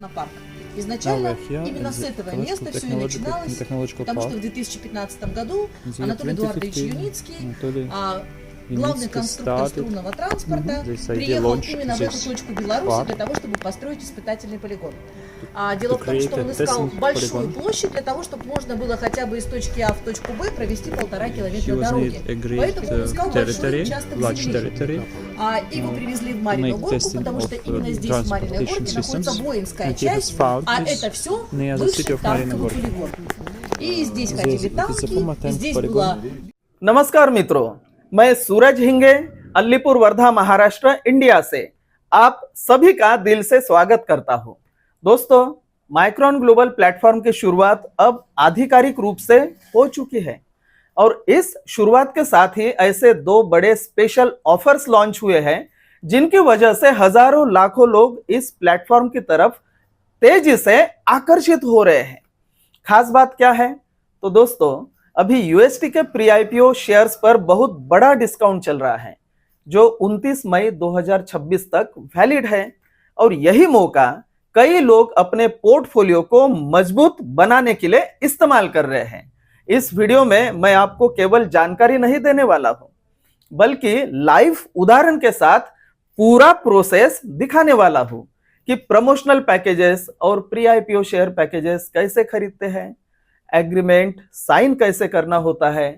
на парк. Изначально именно с этого места все и начиналось, потому что в 2015 году Анатолий Эдуардович Юницкий, главный конструктор струнного транспорта, приехал именно в эту точку Беларуси для того, чтобы построить испытательный полигон. Дело в том, что он искал большую площадь для того, чтобы можно было хотя бы из точки А в точку Б провести 1,5 километра дороги. Поэтому он искал большой участок земли. Его привезли в Марьину Горку, потому что именно здесь, в Марьиной Горке, находится воинская часть, а это все бывший танковый полигон. И здесь ходили танки, здесь была... नमस्कार मित्रों, मैं सूरज हिंगे अलीपुर वर्धा महाराष्ट्र इंडिया से आप सभी का दिल से स्वागत करता हूं। दोस्तों, माइक्रोन ग्लोबल प्लेटफॉर्म की शुरुआत अब आधिकारिक रूप से हो चुकी है और इस शुरुआत के साथ ही ऐसे दो बड़े स्पेशल ऑफर्स लॉन्च हुए हैं जिनकी वजह से हजारों लाखों लोग इस प्लेटफॉर्म की तरफ तेजी से आकर्षित हो रहे हैं। खास बात क्या है? तो दोस्तों, अभी यूएसटी के प्री आईपीओ शेयर्स पर बहुत बड़ा डिस्काउंट चल रहा है जो 29 मई 2026 तक वैलिड है और यही मौका कई लोग अपने पोर्टफोलियो को मजबूत बनाने के लिए इस्तेमाल कर रहे हैं। इस वीडियो में मैं आपको केवल जानकारी नहीं देने वाला हूं, बल्कि लाइव उदाहरण के साथ पूरा प्रोसेस दिखाने वाला हूं कि प्रमोशनल पैकेजेस और प्री आईपीओ शेयर पैकेजेस कैसे खरीदते हैं, एग्रीमेंट साइन कैसे करना होता है,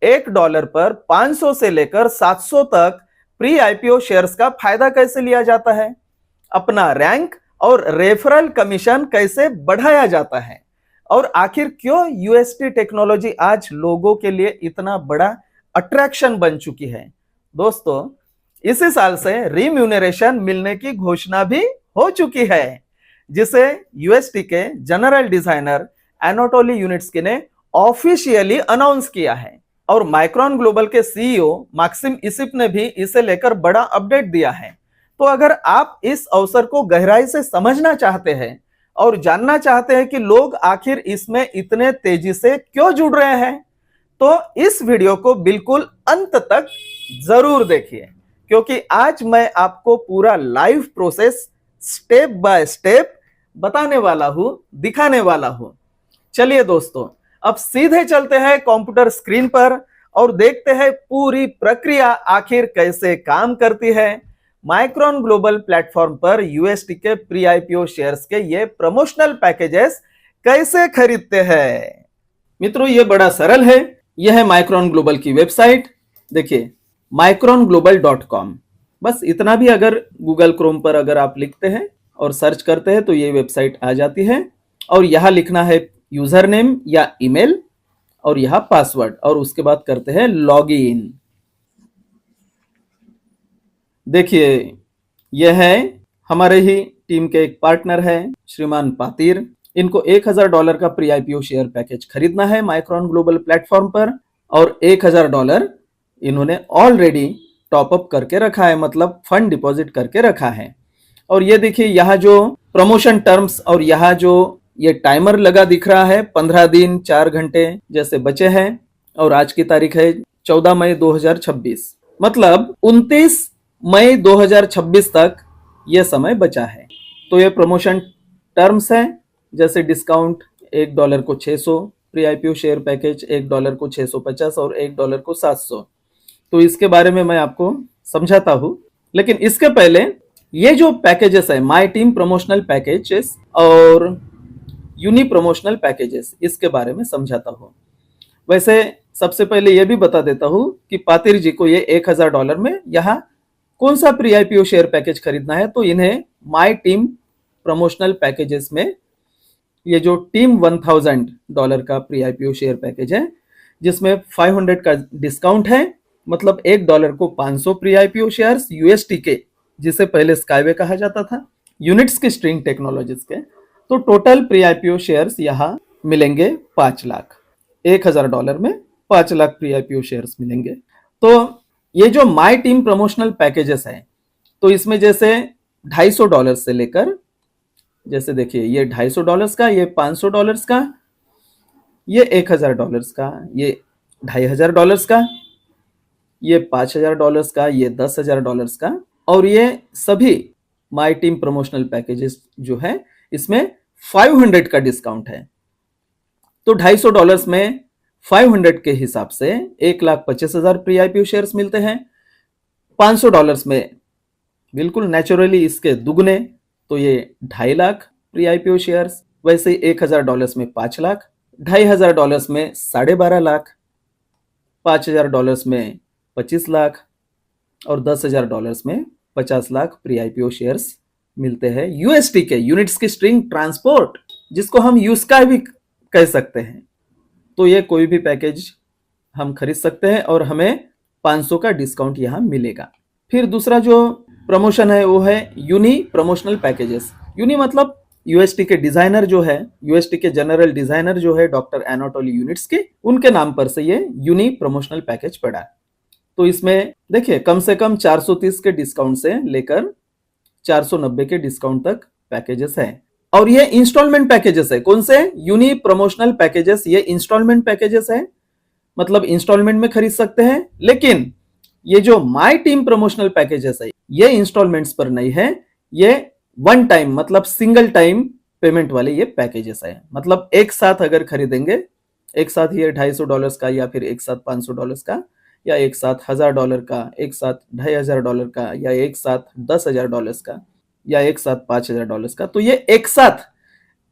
$1 पर 500 से लेकर 700 तक प्री आईपीओ शेयर्स का फायदा कैसे लिया जाता है, अपना रैंक और रेफरल कमीशन कैसे बढ़ाया जाता है और आखिर क्यों यूएसटी टेक्नोलॉजी आज लोगों के लिए इतना बड़ा अट्रैक्शन बन चुकी है। दोस्तों, इसी साल से रिम्यूनरेशन मिलने की घोषणा भी हो चुकी है जिसे यूएसटी के जनरल डिजाइनर एनाटोली यूनिट्स्की ने ऑफिशियली अनाउंस किया है और माइक्रोन ग्लोबल के सीईओ मैक्सिम इसिप ने भी इसे लेकर बड़ा अपडेट दिया है। तो अगर आप इस अवसर को गहराई से समझना चाहते हैं और जानना चाहते हैं कि लोग आखिर इसमें इतने तेजी से क्यों जुड़ रहे हैं, तो इस वीडियो को बिल्कुल अंत तक जरूर देखिए, क्योंकि आज मैं आपको पूरा live process step by step बताने वाला हूं, दिखाने वाला हूं। चलिए दोस्तों, अब सीधे चलते हैं कंप्यूटर स्क्रीन पर और देखते हैं पूरी प्रक्रिया आखिर कैसे काम करती है। माइक्रोन ग्लोबल प्लेटफॉर्म पर यूएसटी के प्री आईपीओ शेयर्स के ये प्रमोशनल पैकेजेस कैसे खरीदते हैं। मित्रों, ये बड़ा सरल है। यह है माइक्रोन ग्लोबल की वेबसाइट। देखिए, micronglobal.com। बस इतना भी अगर गूगल क्रोम पर अगर आप लिखते हैं और सर्च करते हैं तो ये वेबसाइट आ जाती है और यहां लिखना है यूजर नेम या ईमेल और यहां पासवर्ड और उसके बाद करते हैं लॉग इन। देखिए, यह है हमारे ही टीम के एक पार्टनर है श्रीमान पातिर। इनको $1000 का प्री आईपीओ शेयर पैकेज खरीदना है माइक्रोन ग्लोबल प्लेटफॉर्म पर और $1000 इन्होंने ऑलरेडी टॉप अप करके रखा है, मतलब फंड डिपॉजिट करके रखा है। और ये देखिए, यहाँ जो प्रमोशन टर्म्स और यहाँ जो ये टाइमर लगा दिख रहा है, 15 दिन 4 घंटे जैसे बचे हैं और आज की तारीख है 14 मई 2026, मतलब 29 मई 2026 तक ये समय बचा है। तो ये प्रमोशन टर्म्स है, जैसे डिस्काउंट $1 को 600, प्री आईपीओ शेयर पैकेज $1 को 650 और $1 को 700। तो इसके बारे में मैं आपको समझाता हूं, लेकिन इसके पहले ये जो पैकेजेस है, माई टीम प्रमोशनल पैकेजेस और यूनी प्रमोशनल पैकेजेस, इसके बारे में समझाता हूं। वैसे सबसे पहले ये भी बता देता हूं कि पातिर जी को ये $1000 में यहाँ कौन सा प्री आईपीओ शेयर पैकेज खरीदना है। तो इन्हें माई टीम प्रमोशनल पैकेजेस में ये जो टीम $1000 का प्री आईपीओ शेयर पैकेज है जिसमें 500 का डिस्काउंट है, मतलब $1 को 500 प्री आईपीओ शेयर्स यूएसटी के, जिसे पहले स्काईवे कहा जाता था, यूनिट्स की स्ट्रिंग टेक्नोलॉजीज के। तो टोटल प्री आईपीओ शेयर्स यहां मिलेंगे 5 लाख। $1000 में 5 लाख प्री आईपीओ शेयर्स मिलेंगे। तो ये जो माई टीम प्रमोशनल पैकेजेस है, तो इसमें जैसे $250 से लेकर, जैसे देखिए, ये $250 का, ये $500 का, ये $1000 का, ये $2500 का, ये $5000 का, ये $10000 का, और ये सभी माई टीम प्रमोशनल पैकेजेस जो है इसमें 500 का डिस्काउंट है। तो $250 में 500 के हिसाब से 1,25,000 प्री आईपीओ शेयर्स मिलते हैं। $500 में बिल्कुल नेचुरली इसके दुगने, तो ये 2.5 लाख प्री आईपीओ शेयर्स। वैसे ही $1,000 में 5 लाख, $2,500 में 12.5 लाख, $5,000 में 25 लाख और $10,000 में 50 लाख प्री आईपीओ शेयर्स मिलते हैं यूएसटी के, यूनिट्स की स्ट्रिंग ट्रांसपोर्ट, जिसको हम यूस्का भी कह सकते हैं। तो ये कोई भी पैकेज हम खरीद सकते हैं और हमें 500 का डिस्काउंट यहाँ मिलेगा। फिर दूसरा जो प्रमोशन है वो है यूनी प्रमोशनल पैकेजेस। यूनी मतलब यूएसटी के डिजाइनर जो है, यूएसटी के जनरल डिजाइनर जो है डॉक्टर एनाटोली यूनिट्स के, उनके नाम पर से ये यूनी प्रमोशनल पैकेज पड़ा। तो इसमें देखिए कम से कम 430 के डिस्काउंट से लेकर 490 के डिस्काउंट तक पैकेजेस है। और ये इंस्टॉलमेंट पैकेजेस है। कौन से? यूनी प्रमोशनल पैकेजेस, ये इंस्टॉलमेंट पैकेजेस है, मतलब इंस्टॉलमेंट में खरीद सकते हैं। लेकिन ये जो माई टीम प्रमोशनल पैकेजेस है ये इंस्टॉलमेंट्स पर नहीं है, ये वन टाइम मतलब सिंगल टाइम पेमेंट वाले ये पैकेजेस है। मतलब एक साथ अगर खरीदेंगे, एक साथ ये $250 का या फिर एक साथ $500 का या एक साथ $1,000 का, एक साथ $2,500 का या एक साथ $10,000 का या एक साथ $5,000 का, तो ये एक साथ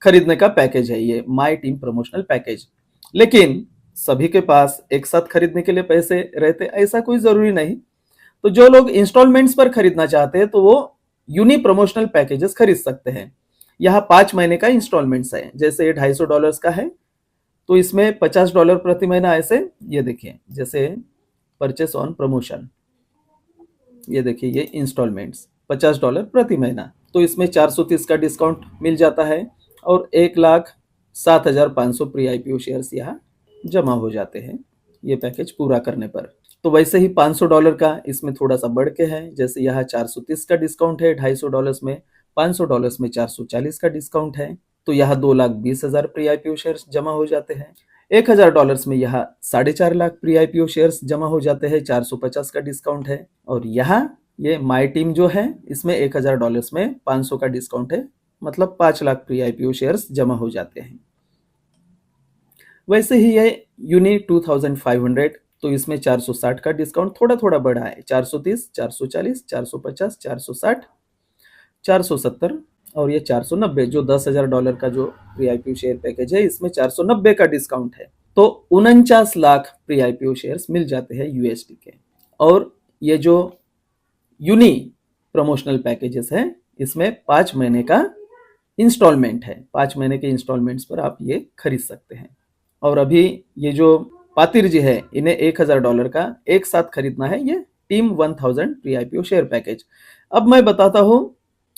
खरीदने का पैकेज है ये माई टीम प्रमोशनल पैकेज। लेकिन सभी के पास एक साथ खरीदने के लिए पैसे रहते ऐसा कोई जरूरी नहीं। तो जो लोग इंस्टॉलमेंट्स पर खरीदना चाहते हैं तो वो यूनी प्रमोशनल पैकेजेस खरीद सकते हैं। यहाँ 5 महीने का इंस्टॉलमेंट्स है। जैसे ये $250 का है तो इसमें $50 प्रति महीना, ऐसे ये देखिए जैसे परचेस ऑन प्रमोशन, ये देखिए ये इंस्टॉलमेंट्स $50 प्रति महीना, तो इसमें 430 का डिस्काउंट मिल जाता है और 1,07,500 प्री आईपीओ शेयर्स यहाँ जमा हो जाते हैं ये पैकेज पूरा करने पर। तो वैसे ही $500 का इसमें थोड़ा सा बढ़ के है। जैसे यहाँ 430 का डिस्काउंट है $250 में, $500 में 440 का डिस्काउंट है, तो यहाँ 2,20,000 प्री आईपीओ शेयर्स जमा हो जाते हैं। $1,000 में यहाँ 4.5 लाख प्री आईपीओ शेयर्स जमा हो जाते हैं, 450 का डिस्काउंट है। और यहाँ ये माई टीम जो है इसमें $1,000 में 500 का डिस्काउंट है, मतलब 5 लाख प्री आईपीओ शेयर्स जमा हो जाते हैं। वैसे ही ये यूनी 2500, तो इसमें 460 का डिस्काउंट थोड़ा थोड़ा बढ़ा है, 430, 440, 450, 460, 470 और ये 490, जो $10,000 का जो प्री आईपीओ शेयर पैकेज है इसमें 490 का डिस्काउंट है। तो 49 लाख प्री आईपीओ शेयर्स मिल जाते हैं यूएसडी के। और ये जो यूनी प्रमोशनल पैकेजेस है इसमें 5 महीने का इंस्टॉलमेंट है, 5 महीने के इंस्टॉलमेंट्स पर आप ये खरीद सकते हैं। और अभी ये जो पातिर जी है इन्हें $1,000 का एक साथ खरीदना है, ये team 1000 pre IPO share package. अब मैं बताता हूं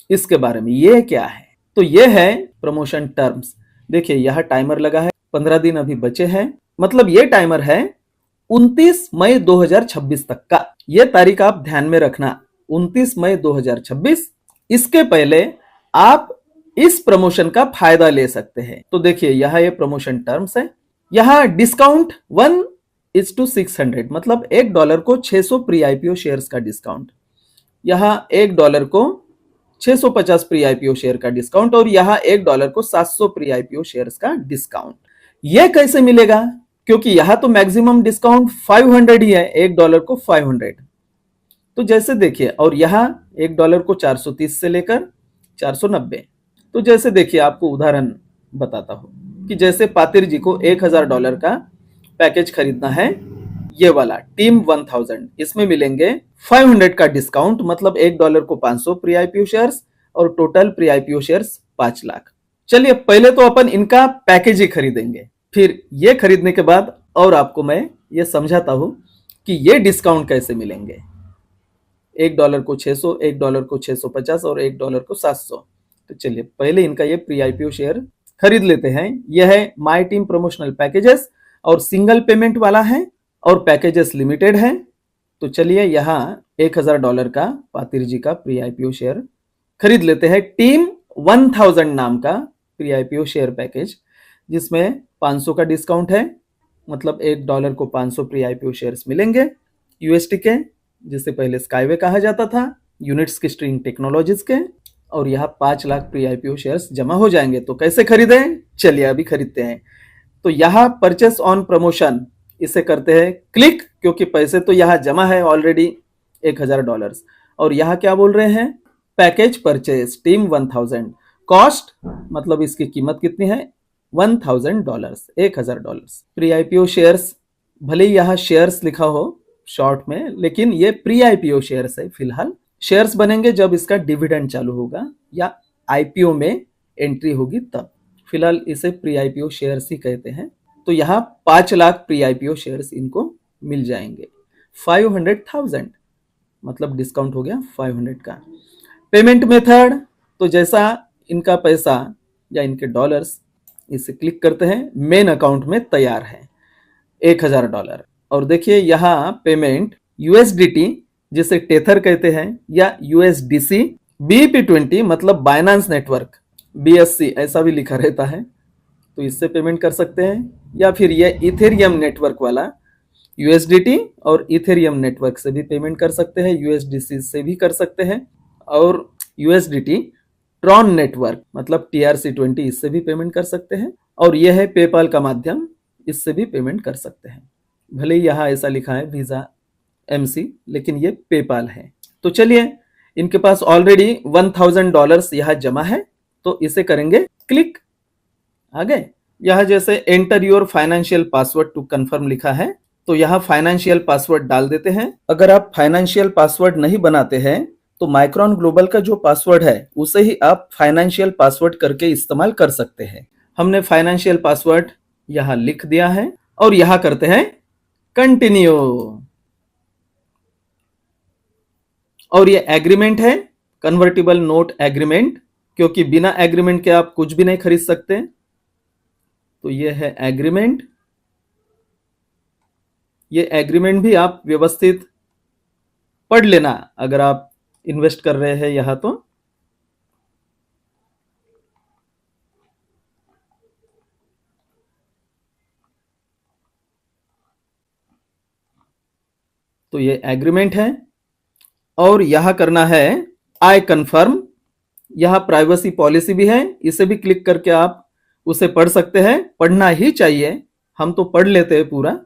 इसके बारे में, ये क्या है। तो ये है प्रमोशन टर्म्स। देखिए यहाँ टाइमर लगा है, 15 दिन अभी बचे हैं, मतलब ये टाइमर है 29 मई 2026 तक का। ये तारीख आप ध्यान में रखना, 29 मई 2026। इसके पहले आप इस प्रमोशन का फायदा ले सकते हैं। तो देखिए यहाँ ये प्रमोशन टर्म्स है। यहाँ डिस्काउंट 1:600, मतलब $1 को 600 प्री आईपीओ शेयर्स का डिस्काउंट, यहाँ $1 को 650 प्री आईपीओ शेयर का डिस्काउंट और यहाँ $1 को 700 प्री आईपीओ शेयर्स का डिस्काउंट। ये कैसे मिलेगा? क्योंकि यहाँ तो मैक्सिमम डिस्काउंट 500 ही है, $1 को 500। तो जैसे देखिए, और यहाँ $1 को 430 से लेकर 490। तो जैसे देखिए आपको उदाहरण बताता हूं कि जैसे पातिर जी को $1,000 का पैकेज खरीदना है, ये वाला टीम 1000, इसमें मिलेंगे 500 का डिस्काउंट, मतलब $1 को 500 प्री आईपीओ शेयर्स और total pre IPO shares 5 lakh. चलिए पहले तो अपन इनका पैकेज ही खरीदेंगे, फिर ये खरीदने के बाद और आपको मैं ये समझाता हूं कि ये डिस्काउंट कैसे मिलेंगे। $1 को 600, $1 को 650 और $1 को 700। तो चलिए पहले इनका ये प्री आईपीओ शेयर खरीद लेते हैं। यह है माई टीम प्रमोशनल पैकेजेस और सिंगल पेमेंट वाला है और पैकेजेस लिमिटेड है। तो चलिए यहाँ $1,000 का पातिर जी का प्री आईपीओ शेयर खरीद लेते हैं, टीम 1000 नाम का प्री आईपीओ शेयर पैकेज, जिसमें 500 का डिस्काउंट है, मतलब $1 को 500 प्री आईपीओ शेयर्स मिलेंगे यूएसटी के, जिसे पहले स्काईवे कहा जाता था, यूनिट्स की स्ट्रिंग टेक्नोलॉजीज के। और यहाँ 5 लाख प्री आईपीओ शेयर्स जमा हो जाएंगे। तो कैसे खरीदें, चलिए अभी खरीदते हैं। तो यहाँ परचेस ऑन प्रमोशन इसे करते हैं क्लिक, क्योंकि पैसे तो यहाँ जमा है ऑलरेडी $1000। और यहाँ क्या बोल रहे हैं, पैकेज परचेस टीम 1000, कॉस्ट मतलब इसकी कीमत कितनी है $1000, $1000। प्री आईपीओ शेयर्स, भले ही यहाँ शेयर्स लिखा हो शॉर्ट में, लेकिन ये प्री आईपीओ शेयर्स है। फिलहाल शेयर्स बनेंगे जब इसका डिविडेंड चालू होगा या आईपीओ में एंट्री होगी तब। फिलहाल इसे प्री आईपीओ शेयर्स ही कहते हैं। तो यहाँ 5 लाख प्री आईपीओ शेयर्स इनको मिल जाएंगे। 500,000 मतलब डिस्काउंट हो गया 500 का। पेमेंट मेथड, तो जैसा इनका पैसा या इनके डॉलर्स, इसे क्लिक करते हैं, मेन अकाउंट में तैयार है $1000। और देखिए यहाँ पेमेंट यूएसडीटी जिसे टेथर कहते हैं या यूएसडीसी, BEP20 मतलब बाइनेंस नेटवर्क, BSC ऐसा भी लिखा रहता है, तो इससे पेमेंट कर सकते हैं। या फिर ये इथेरियम नेटवर्क वाला USDT और इथेरियम नेटवर्क से भी पेमेंट कर सकते हैं, USDC से भी कर सकते हैं, और USDT ट्रॉन नेटवर्क मतलब TRC20 इससे भी पेमेंट कर सकते हैं। और यह है पेपाल का माध्यम, इससे भी पेमेंट कर सकते हैं। भले ही यहाँ ऐसा लिखा है वीजा MC, लेकिन ये पेपाल है। तो चलिए, इनके पास ऑलरेडी $1000 यहाँ जमा है, तो इसे करेंगे क्लिक। आगे यहाँ जैसे enter your financial password to confirm लिखा है, तो यहाँ फाइनेंशियल पासवर्ड डाल देते हैं। अगर आप फाइनेंशियल पासवर्ड नहीं बनाते हैं तो माइक्रोन ग्लोबल का जो पासवर्ड है उसे ही आप फाइनेंशियल पासवर्ड करके इस्तेमाल कर सकते हैं। हमने फाइनेंशियल पासवर्ड यहाँ लिख दिया है और यहाँ करते हैं कंटिन्यू। और ये एग्रीमेंट है, कन्वर्टिबल नोट एग्रीमेंट, क्योंकि बिना एग्रीमेंट के आप कुछ भी नहीं खरीद सकते। तो ये है एग्रीमेंट। ये एग्रीमेंट भी आप व्यवस्थित पढ़ लेना अगर आप इन्वेस्ट कर रहे हैं यहां तो ये एग्रीमेंट है। और यहां करना है आई कन्फर्म। यहां प्राइवेसी पॉलिसी भी है, इसे भी क्लिक करके आप उसे पढ़ सकते हैं, पढ़ना ही चाहिए, हम तो पढ़ लेते हैं पूरा।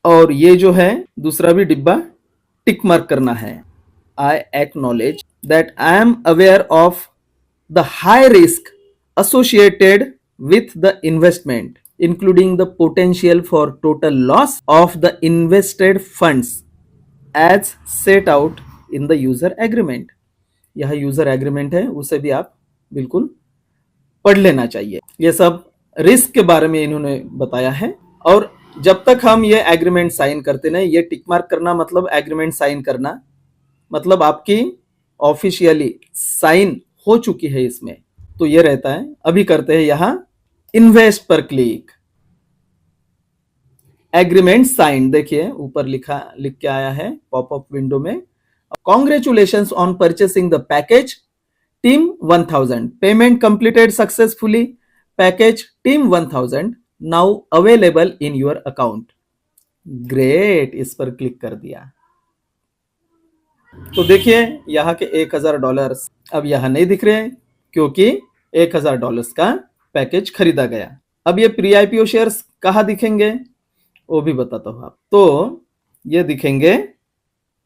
और ये जो है दूसरा भी डिब्बा टिक मार्क करना है, I acknowledge that I am aware of the high risk associated with the investment, including the potential for total loss of the invested funds as set out in the user agreement। यह user agreement है, उसे भी आप बिल्कुल पढ़ लेना चाहिए। ये सब रिस्क के बारे में इन्होंने बताया है। और जब तक हम ये एग्रीमेंट साइन करते नहीं, ये टिक मार्क करना मतलब एग्रीमेंट साइन करना मतलब आपकी ऑफिशियली साइन हो चुकी है इसमें, तो ये रहता है। अभी करते हैं यहां इन्वेस्ट पर क्लिक, एग्रीमेंट साइन, देखिए ऊपर लिख के आया है पॉपअप विंडो में, congratulations on purchasing the package team 1000, payment completed successfully, package team 1000 now available in your account. Great, इस पर क्लिक कर दिया तो देखिए यहाँ के $1000 अब यहाँ नहीं दिख रहे हैं, क्योंकि $1000 का पैकेज खरीदा गया। अब ये प्री आईपीओ शेयर्स कहाँ दिखेंगे वो भी बताता हूं आप। तो ये दिखेंगे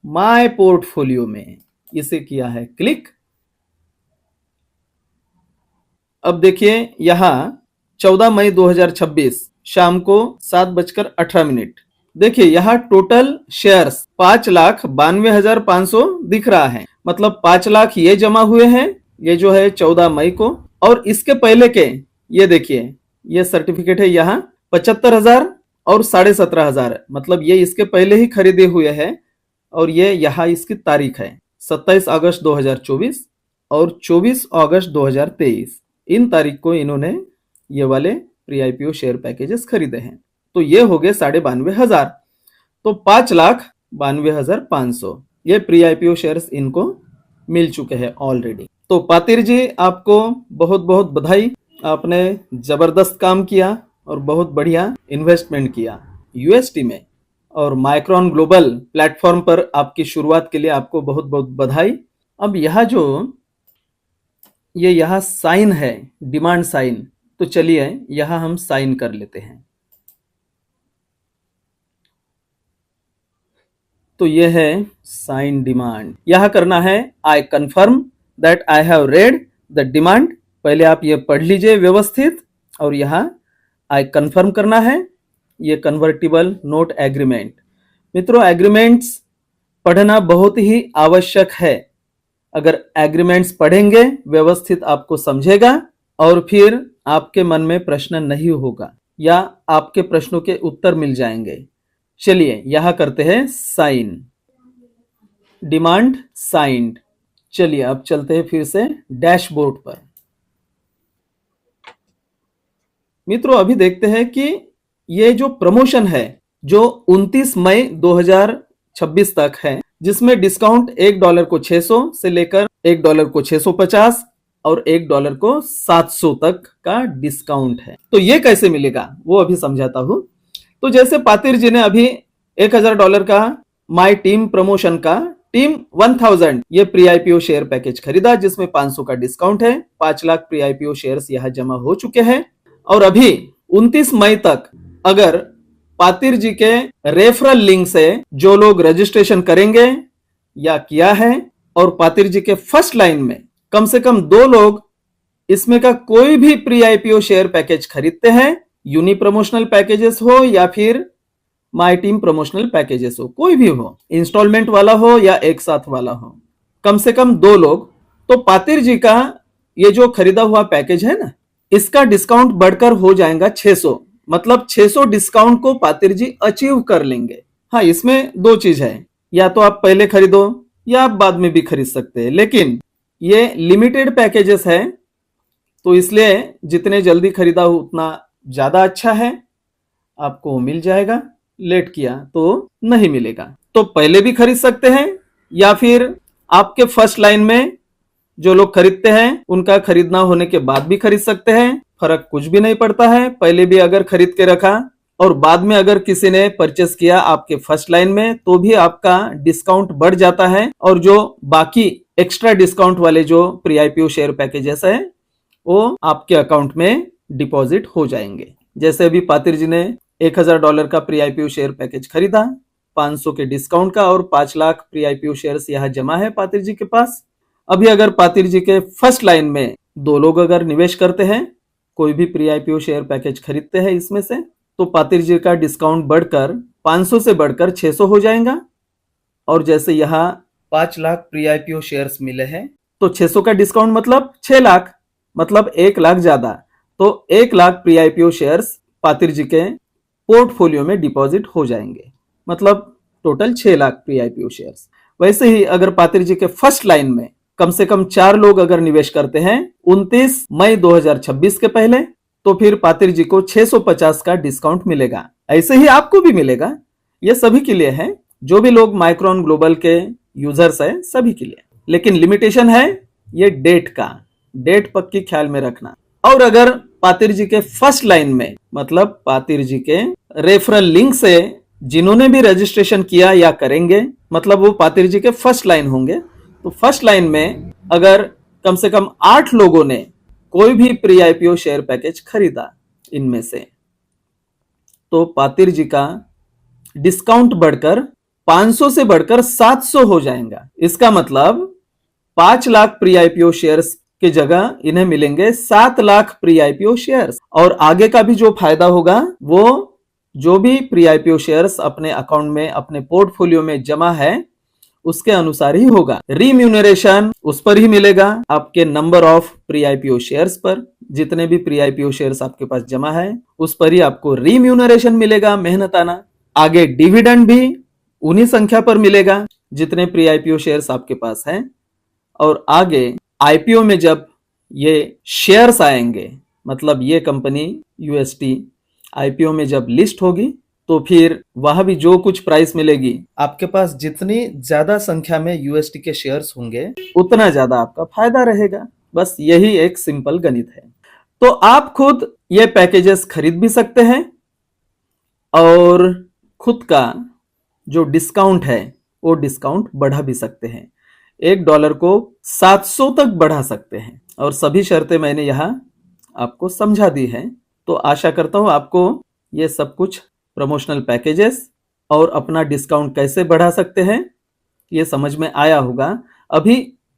माय पोर्टफोलियो में, इसे किया है क्लिक। अब देखिए यहां 14 मई 2026 शाम को 7:18। देखिए यहाँ टोटल शेयर्स 5,92,500 दिख रहा है, मतलब 5 लाख ये जमा हुए हैं, ये जो है 14 मई को। और इसके पहले के ये देखिए, ये सर्टिफिकेट है यहाँ 75,000 और 17,500, मतलब ये इसके पहले ही खरीदे हुए हैं। और ये यहाँ इसकी तारीख है 27 अगस्त 2024 और 24 अगस्त 2023। इन तारीख को इन्होंने ये वाले प्री आईपीओ शेयर पैकेजेस खरीदे हैं। तो ये हो गए 92,500, तो 5,92,500 ये प्री आईपीओ शेयर्स इनको मिल चुके हैं ऑलरेडी। तो पातिर जी आपको बहुत बहुत बधाई, आपने जबरदस्त काम किया और बहुत बढ़िया इन्वेस्टमेंट किया यूएसटी में। और माइक्रोन ग्लोबल प्लेटफॉर्म पर आपकी शुरुआत के लिए आपको बहुत बहुत बधाई। अब यह जो ये यहाँ साइन है, डिमांड साइन, तो चलिए यहाँ हम साइन कर लेते हैं। तो ये है साइन डिमांड। यह करना है I confirm that I have read the demand. पहले आप ये पढ़ लीजिए व्यवस्थित, और यहाँ आई कंफर्म करना है। ये कन्वर्टिबल नोट एग्रीमेंट। मित्रों, एग्रीमेंट्स पढ़ना बहुत ही आवश्यक है। अगर एग्रीमेंट्स पढ़ेंगे व्यवस्थित आपको समझेगा, और फिर आपके मन में प्रश्न नहीं होगा या आपके प्रश्नों के उत्तर मिल जाएंगे। चलिए यहां करते हैं साइन, डिमांड साइंड। चलिए अब चलते हैं फिर से डैशबोर्ड पर। मित्रों, अभी देखते हैं कि ये जो प्रमोशन है जो 29 मई 2026 तक है, जिसमें डिस्काउंट $1 को 600 से लेकर $1 को 650 और $1 को 700 तक का डिस्काउंट है। तो ये कैसे मिलेगा वो अभी समझाता हूं। तो जैसे पातिर जी ने अभी $1000 का माई टीम प्रमोशन का टीम 1000 ये प्री आईपीओ शेयर पैकेज खरीदा, जिसमें 500 का डिस्काउंट है। 5 लाख प्री आईपीओ शेयर्स यहां जमा हो चुके हैं। और अभी 29 मई तक अगर पातिर जी के रेफरल लिंक से जो लोग रजिस्ट्रेशन करेंगे या किया है, और पातिर जी के फर्स्ट लाइन में कम से कम 2 लोग इसमें का कोई भी प्री आईपीओ शेयर पैकेज खरीदते हैं, यूनि प्रमोशनल पैकेजेस हो या फिर माई टीम प्रमोशनल पैकेजेस हो, कोई भी हो, इंस्टॉलमेंट वाला हो या एक साथ वाला हो, कम से कम 2 लोग, तो पातिर जी का ये जो खरीदा हुआ पैकेज है ना, इसका डिस्काउंट बढ़कर हो जाएगा 600। मतलब 600 डिस्काउंट को पातिर जी अचीव कर लेंगे। हाँ, इसमें 2 चीज है, या तो आप पहले खरीदो या आप बाद में भी खरीद सकते हैं, लेकिन ये लिमिटेड पैकेजेस है, तो इसलिए जितने जल्दी खरीदा हो उतना ज्यादा अच्छा है, आपको मिल जाएगा। लेट किया तो नहीं मिलेगा। तो पहले भी खरीद सकते हैं या फिर आपके फर्स्ट लाइन में जो लोग खरीदते हैं उनका खरीदना होने के बाद भी खरीद सकते हैं, फर्क कुछ भी नहीं पड़ता है। पहले भी अगर खरीद के रखा और बाद में अगर किसी ने परचेस किया आपके फर्स्ट लाइन में, तो भी आपका डिस्काउंट बढ़ जाता है, और जो बाकी एक्स्ट्रा डिस्काउंट वाले जो प्री आईपीओ शेयर पैकेजेस है वो आपके अकाउंट में डिपॉजिट हो जाएंगे। जैसे अभी पातिर जी ने $1000 का प्री आईपीओ शेयर पैकेज खरीदा 500 के डिस्काउंट का, और 5 लाख प्री आईपीओ शेयर्स यहाँ जमा है पातिर जी के पास। अभी अगर पातिर जी के फर्स्ट लाइन में 2 लोग अगर निवेश करते हैं, कोई भी प्री आईपीओ शेयर पैकेज खरीदते हैं इसमें से, तो पातिर जी का डिस्काउंट बढ़कर 500 से बढ़कर 600 हो जाएगा। और जैसे यहाँ 5 लाख प्री आईपीओ शेयर्स मिले हैं, तो 600 का डिस्काउंट मतलब 6 लाख, मतलब 1 लाख ज्यादा, तो 1 लाख प्री आईपीओ शेयर्स पातिर जी के पोर्टफोलियो में डिपॉजिट हो जाएंगे, मतलब total 6 lakh pre IPO shares. वैसे ही अगर पातिर जी के फर्स्ट लाइन में कम से कम 4 लोग अगर निवेश करते हैं 29 मई 2026 के पहले, तो फिर पातिर जी को 650 का डिस्काउंट मिलेगा। ऐसे ही आपको भी मिलेगा। ये सभी के लिए है, जो भी लोग माइक्रोन ग्लोबल के यूजर्स है सभी के लिए। लेकिन लिमिटेशन है ये डेट का, डेट पक्की ख्याल में रखना। और अगर पातिर जी के फर्स्ट लाइन में, मतलब पातिर जी के रेफरल लिंक से जिन्होंने भी रजिस्ट्रेशन किया या करेंगे, मतलब वो पातिर जी के फर्स्ट लाइन होंगे, तो फर्स्ट लाइन में अगर कम से कम 8 लोगों ने कोई भी प्री आईपीओ शेयर पैकेज खरीदा इनमें से, तो पातिर जी का डिस्काउंट बढ़कर 500 से बढ़कर 700 हो जाएगा। इसका मतलब 5 लाख प्री आईपीओ शेयर्स की जगह इन्हें मिलेंगे 7 लाख प्री आईपीओ शेयर्स। और आगे का भी जो फायदा होगा वो जो भी प्री आईपीओ शेयर्स अपने अकाउंट में, अपने पोर्टफोलियो में जमा है, उसके अनुसार ही होगा। रिम्यूनरेशन उस पर ही मिलेगा, आपके number of pre IPO shares पर। जितने भी प्री आईपीओ शेयर्स आपके पास जमा है उस पर ही आपको रिम्यूनरेशन मिलेगा, मेहनताना। आगे डिविडेंड भी उन्हीं संख्या पर मिलेगा जितने प्री आईपीओ शेयर्स आपके पास हैं। और आगे आईपीओ में जब ये शेयर्स आएंगे, मतलब ये कंपनी यूएसटी आईपीओ में जब लिस्ट होगी, तो फिर वहां भी जो कुछ प्राइस मिलेगी, आपके पास जितनी ज्यादा संख्या में यूएसटी के शेयर्स होंगे उतना ज्यादा आपका फायदा रहेगा। बस यही एक सिंपल गणित है। तो आप खुद ये पैकेजेस खरीद भी सकते हैं और खुद का जो डिस्काउंट है वो डिस्काउंट बढ़ा भी सकते हैं। $1 को 700 तक बढ़ा सकते हैं। और सभी शर्तें मैंने यहाँ आपको समझा दी हैं। तो आशा करता हूँ आपको ये सब कुछ प्रमोशनल पैकेजेस और अपना डिस्काउंट कैसे बढ़ा सकते हैं ये समझ में आया होगा। अभी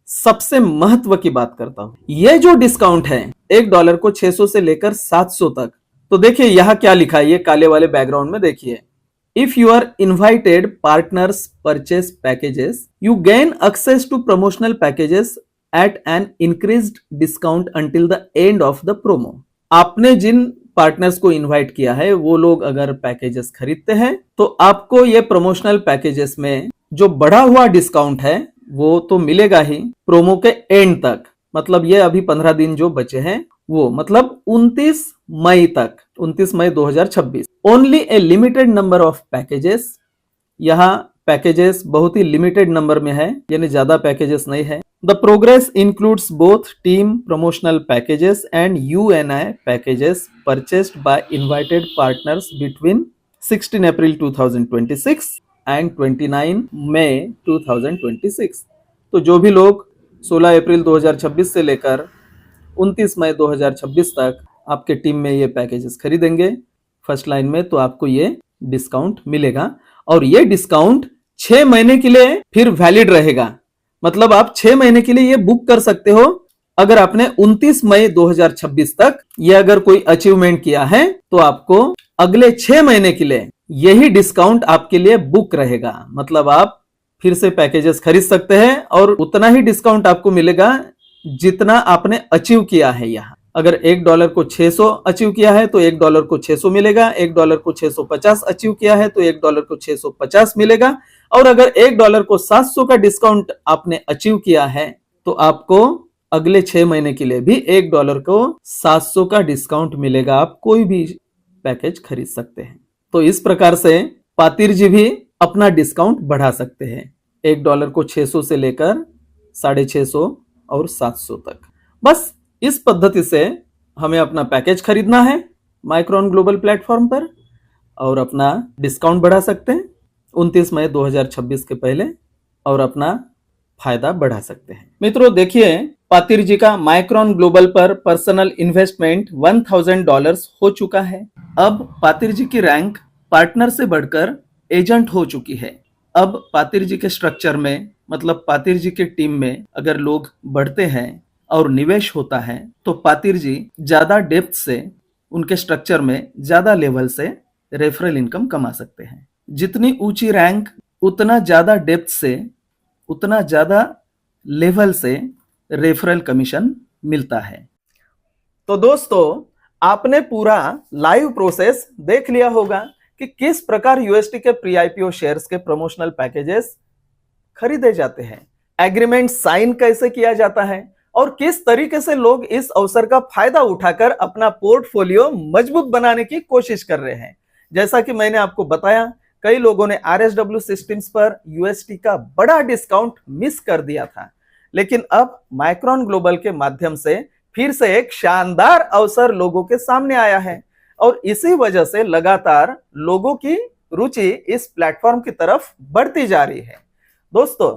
सबसे महत्व की बात करता हूं, ये जो डिस्काउंट है $1 को 600 से लेकर 700 तक। तो देखिए यहाँ क्या लिखा है, ये काले वाले बैकग्राउंड में देखिए, if you are invited partners purchase packages you gain access to promotional packages at an increased discount until the end of the promo. आपने जिन पार्टनर्स को इनवाइट किया है वो लोग अगर पैकेजेस खरीदते हैं तो आपको ये प्रमोशनल पैकेजेस में जो बढ़ा हुआ डिस्काउंट है वो तो मिलेगा ही प्रोमो के एंड तक। मतलब ये अभी 15 दिन जो बचे हैं वो मतलब 29 मई तक, 29 मई 2026। Only A limited number of packages, यहाँ पैकेजेस बहुत ही लिमिटेड नंबर में है, यानी ज्यादा पैकेजेस नहीं है। The progress includes both team promotional packages and UNI packages purchased by invited partners between 16 April 2026 and 29 May 2026। तो जो भी लोग 16 अप्रैल 2026 से लेकर 29 मई 2026 तक आपके टीम में ये पैकेजेस खरीदेंगे फर्स्ट लाइन में, तो आपको ये डिस्काउंट मिलेगा। और ये डिस्काउंट 6 महीने के लिए फिर वैलिड रहेगा। मतलब आप 6 महीने के लिए ये बुक कर सकते हो। अगर आपने 29 मई 2026 तक ये अगर कोई अचीवमेंट किया है तो आपको अगले 6 महीने के लिए यही डिस्काउंट आपके लिए बुक रहेगा। मतलब आप फिर से पैकेजेस खरीद सकते हैं और उतना ही डिस्काउंट आपको मिलेगा जितना आपने अचीव किया है। यहाँ अगर $1 को 600 अचीव किया है तो $1 को 600 मिलेगा, $1 को 650 अचीव किया है तो $1 को 650 मिलेगा, और अगर $1 को 700 का डिस्काउंट आपने अचीव किया है तो आपको अगले 6 महीने के लिए भी $1 को 700 का डिस्काउंट मिलेगा। आप कोई भी पैकेज खरीद सकते हैं। तो इस प्रकार से पातिर जी भी अपना डिस्काउंट बढ़ा सकते हैं $1 को 600 से लेकर 650 और 700 तक। बस इस पद्धति से हमें अपना पैकेज खरीदना है माइक्रोन ग्लोबल प्लेटफॉर्म पर और अपना डिस्काउंट बढ़ा सकते हैं 29 मई 2026 के पहले और अपना फायदा बढ़ा सकते हैं। मित्रों देखिए, पातिर जी का माइक्रोन ग्लोबल पर पर्सनल इन्वेस्टमेंट $1000 हो चुका है। अब पातिर जी की रैंक पार्टनर से बढ़कर एजेंट हो चुकी है। अब पातिर जी के स्ट्रक्चर में मतलब पातिर जी के टीम में अगर लोग बढ़ते हैं और निवेश होता है तो पातिर जी ज्यादा डेप्थ से उनके स्ट्रक्चर में ज्यादा लेवल से रेफरल इनकम कमा सकते हैं। जितनी ऊंची रैंक उतना ज्यादा डेप्थ से उतना ज्यादा लेवल से रेफरल कमीशन मिलता है। तो दोस्तों आपने पूरा लाइव प्रोसेस देख लिया होगा कि किस प्रकार यूएसटी के प्री आईपीओ शेयर्स के प्रमोशनल पैकेजेस खरीदे जाते हैं, एग्रीमेंट साइन कैसे किया जाता है और किस तरीके से लोग इस अवसर का फायदा उठाकर अपना पोर्टफोलियो मजबूत बनाने की कोशिश कर रहे हैं। जैसा कि मैंने आपको बताया, कई लोगों ने आरएसडब्ल्यू सिस्टम्स पर यूएसटी का बड़ा डिस्काउंट मिस कर दिया था, लेकिन अब माइक्रोन ग्लोबल के माध्यम से फिर से एक शानदार अवसर लोगों के सामने आया है और इसी वजह से लगातार लोगों की रुचि इस प्लेटफॉर्म की तरफ बढ़ती जा रही है। दोस्तों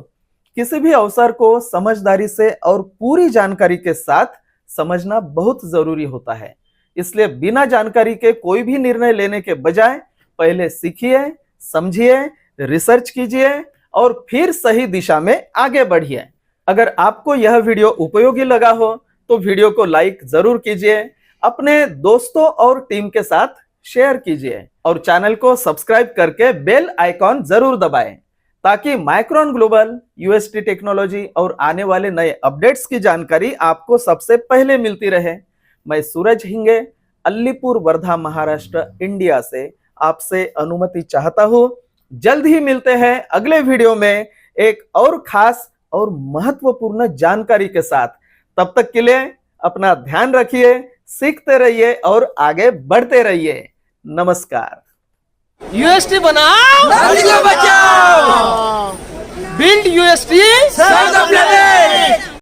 किसी भी अवसर को समझदारी से और पूरी जानकारी के साथ समझना बहुत जरूरी होता है, इसलिए बिना जानकारी के कोई भी निर्णय लेने के बजाय पहले सीखिए, समझिए, रिसर्च कीजिए और फिर सही दिशा में आगे बढ़िए। अगर आपको यह वीडियो उपयोगी लगा हो तो वीडियो को लाइक जरूर कीजिए, अपने दोस्तों और टीम के साथ शेयर कीजिए और चैनल को सब्सक्राइब करके बेल आइकॉन जरूर दबाएं ताकि माइक्रोन ग्लोबल, यूएसटी टेक्नोलॉजी और आने वाले नए अपडेट्स की जानकारी आपको सबसे पहले मिलती रहे। मैं सूरज हिंगे, अलीपुर वर्धा, महाराष्ट्र, इंडिया से आपसे अनुमति चाहता हूं। जल्द ही मिलते हैं अगले वीडियो में एक और खास और महत्वपूर्ण जानकारी के साथ। तब तक के लिए अपना ध्यान रखिए, सीखते रहिए और आगे बढ़ते रहिए। नमस्कार। यूएसटी बनाओ, बचाओ, build UST, serve the planet.